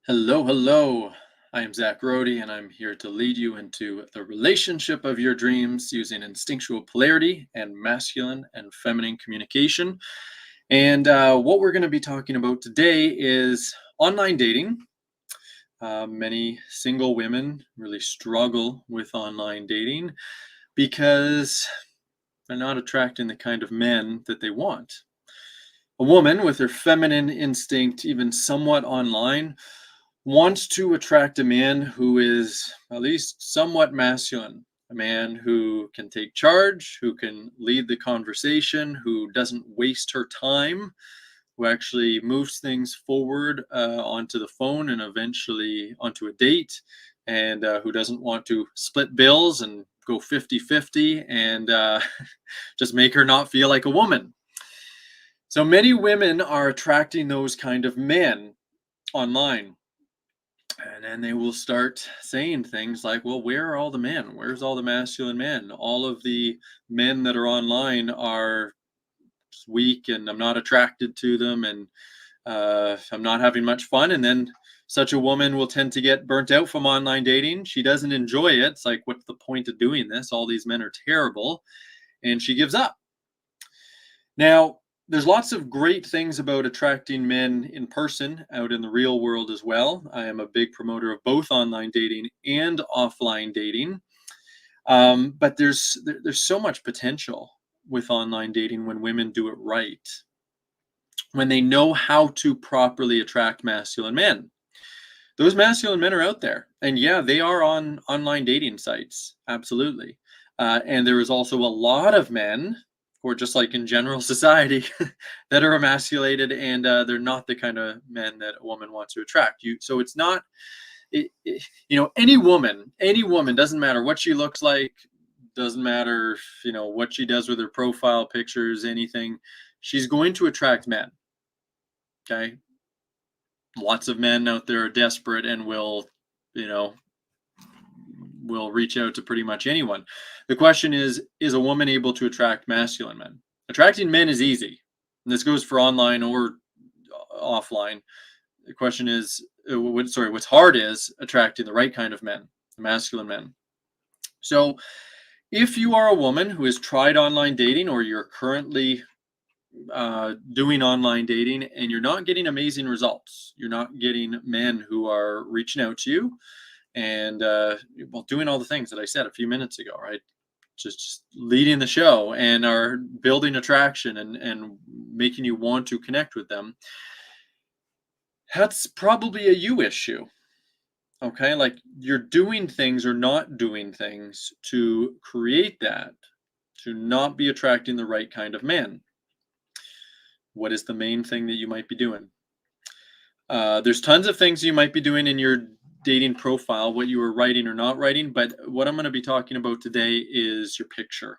Hello, hello. I am Zach Rody, and I'm here to lead you into the relationship of your dreams using instinctual polarity and masculine and feminine communication. And what we're going to be talking about today is online dating. Many single women really struggle with online dating because they're not attracting the kind of men that they want. A woman with her feminine instinct, even somewhat online, wants to attract a man who is at least somewhat masculine, a man who can take charge, who can lead the conversation, who doesn't waste her time, who actually moves things forward onto the phone and eventually onto a date, and who doesn't want to split bills and go 50-50 and just make her not feel like a woman. So many women are attracting those kind of men online. And then they will start saying things like, well, where are all the men? Where's all the masculine men? All of the men that are online are weak and I'm not attracted to them and I'm not having much fun. And then such a woman will tend to get burnt out from online dating. She doesn't enjoy it. It's like, what's the point of doing this? All these men are terrible. And she gives up. Now, there's lots of great things about attracting men in person out in the real world as well. I am a big promoter of both online dating and offline dating. But there's so much potential with online dating when women do it right, when they know how to properly attract masculine men. Those masculine men are out there, and yeah, they are on online dating sites, absolutely. And there is also a lot of men, or just like in general society, that are emasculated, and they're not the kind of men that a woman wants to attract. So it's not, any woman, doesn't matter what she looks like, doesn't matter, what she does with her profile pictures, anything, she's going to attract men. Okay. Lots of men out there are desperate and will reach out to pretty much anyone. The question is a woman able to attract masculine men? Attracting men is easy. And this goes for online or offline. The question is, what's hard is attracting the right kind of men, the masculine men. So if you are a woman who has tried online dating, or you're currently doing online dating and you're not getting amazing results, you're not getting men who are reaching out to you and doing all the things that I said a few minutes ago, right? Just leading the show and are building attraction and making you want to connect with them. That's probably a you issue. Okay, like you're doing things or not doing things to create that, to not be attracting the right kind of man. What is the main thing that you might be doing? There's tons of things you might be doing in your dating profile, what you are writing or not writing, but what I'm going to be talking about today is your picture.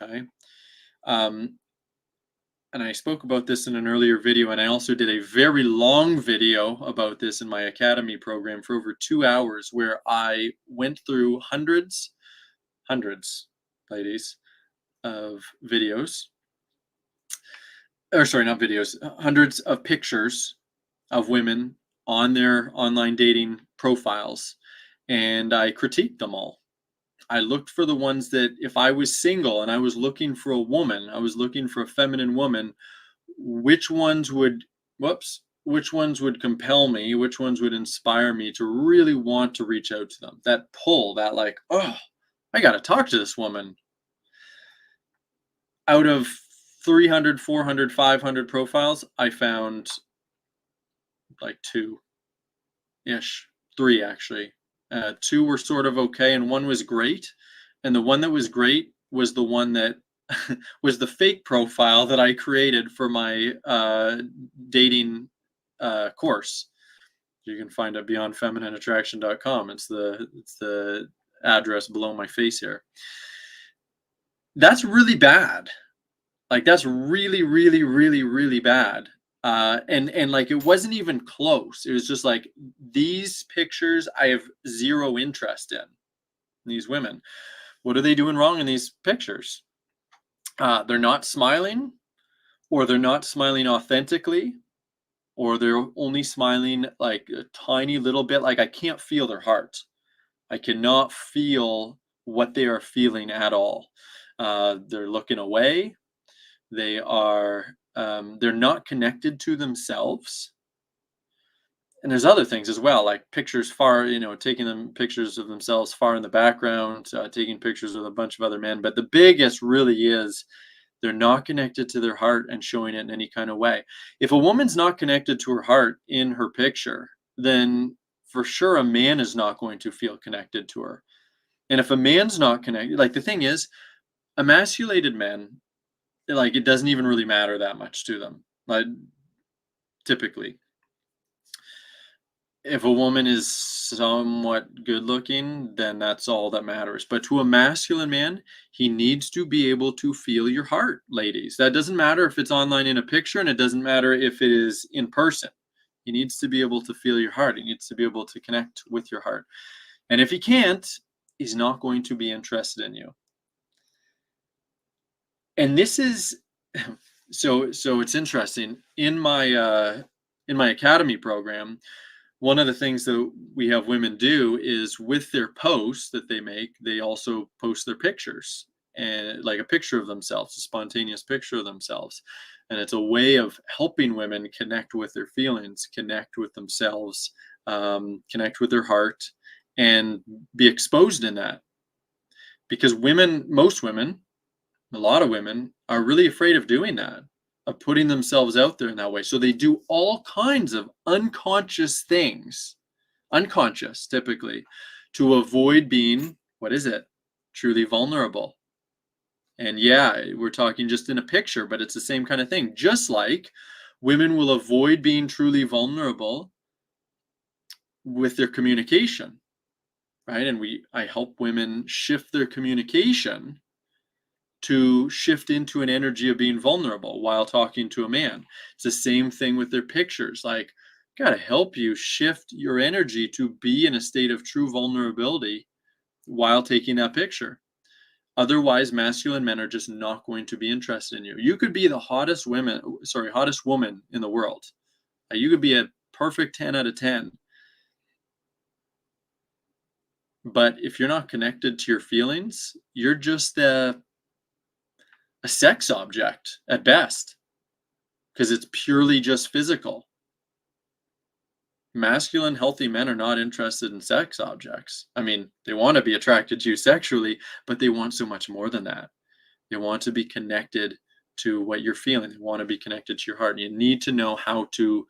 Okay. And I spoke about this in an earlier video, and I also did a very long video about this in my Academy program for over 2 hours, where I went through hundreds, ladies, of videos. Or sorry, not videos, hundreds of pictures of women on their online dating profiles, and I critiqued them all. I looked for the ones that, if I was single and I was looking for a woman, I was looking for a feminine woman, which ones would compel me, which ones would inspire me to really want to reach out to them. That pull, that like, oh, I got to talk to this woman. Out of 300, 400, 500 profiles, I found like two-ish, three actually. Two were sort of okay, and one was great. And the one that was great was the one that was the fake profile that I created for my dating course. You can find it beyondfeminineattraction.com. It's the address below my face here. That's really bad. Like, that's really, really, really, really bad. And like, it wasn't even close. It was just like, these pictures I have zero interest in. These women, what are they doing wrong in these pictures? They're not smiling, or they're not smiling authentically, or they're only smiling like a tiny little bit. Like I can't feel their heart. I cannot feel what they are feeling at all. They're looking away. They're not connected to themselves. And there's other things as well, like pictures far, taking them pictures of themselves far in the background, taking pictures with a bunch of other men. But the biggest really is they're not connected to their heart and showing it in any kind of way. If a woman's not connected to her heart in her picture, then for sure a man is not going to feel connected to her. And if a man's not connected, like the thing is, emasculated men, like it doesn't even really matter that much to them. Like typically, if a woman is somewhat good looking, then that's all that matters. But to a masculine man, he needs to be able to feel your heart, ladies. That doesn't matter if it's online in a picture, and it doesn't matter if it is in person. He needs to be able to feel your heart. He needs to be able to connect with your heart. And if he can't, he's not going to be interested in you. And this is so it's interesting. In my academy program, one of the things that we have women do is with their posts that they make, they also post their pictures, and like a picture of themselves, a spontaneous picture of themselves. And it's a way of helping women connect with their feelings, connect with themselves, connect with their heart, and be exposed in that. Because most women, a lot of women are really afraid of doing that, of putting themselves out there in that way. So they do all kinds of unconscious things, unconscious typically, to avoid being, truly vulnerable. And yeah, we're talking just in a picture, but it's the same kind of thing. Just like women will avoid being truly vulnerable with their communication, right? And I help women shift their communication to shift into an energy of being vulnerable while talking to a man. It's the same thing with their pictures. Like, gotta help you shift your energy to be in a state of true vulnerability while taking that picture. Otherwise, masculine men are just not going to be interested in you. You could be the hottest woman in the world. You could be a perfect 10 out of 10. But if you're not connected to your feelings, you're just a sex object at best, because it's purely just physical. Masculine, healthy men are not interested in sex objects. I mean, they want to be attracted to you sexually, but they want so much more than that. They want to be connected to what you're feeling. They want to be connected to your heart. And you need to know how to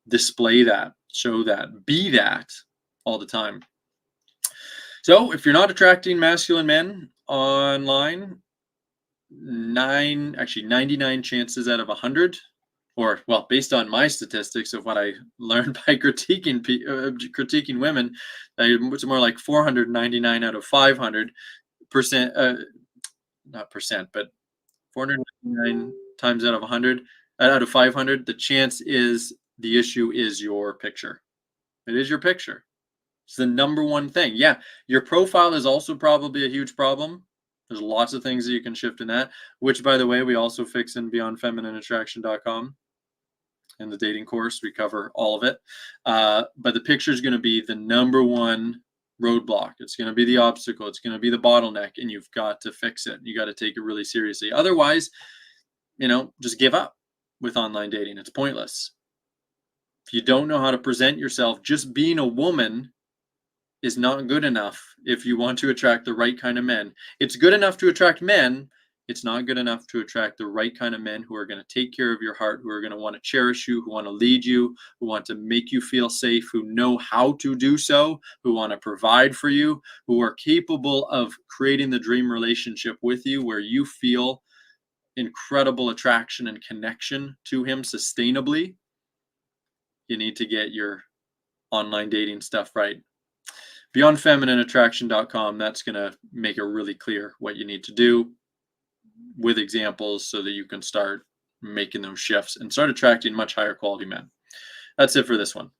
display that, show that, be that all the time. So if you're not attracting masculine men online, 99 chances out of 100, or well, based on my statistics of what I learned by critiquing women, it's more like 499 out of 500%, not percent, but 499 times out of 100, out of 500, the chance is the issue is your picture. It is your picture. It's the number one thing. Yeah, your profile is also probably a huge problem. There's lots of things that you can shift in that, which, by the way, we also fix in beyondfeminineattraction.com. In the dating course, we cover all of it. But the picture is going to be the number one roadblock. It's going to be the obstacle. It's going to be the bottleneck, and you've got to fix it. You got to take it really seriously. Otherwise, just give up with online dating. It's pointless. If you don't know how to present yourself, just being a woman is not good enough if you want to attract the right kind of men. It's good enough to attract men. It's not good enough to attract the right kind of men who are going to take care of your heart, who are going to want to cherish you, who want to lead you, who want to make you feel safe, who know how to do so, who want to provide for you, who are capable of creating the dream relationship with you where you feel incredible attraction and connection to him sustainably. You need to get your online dating stuff right. BeyondFeminineAttraction.com, that's going to make it really clear what you need to do with examples so that you can start making those shifts and start attracting much higher quality men. That's it for this one.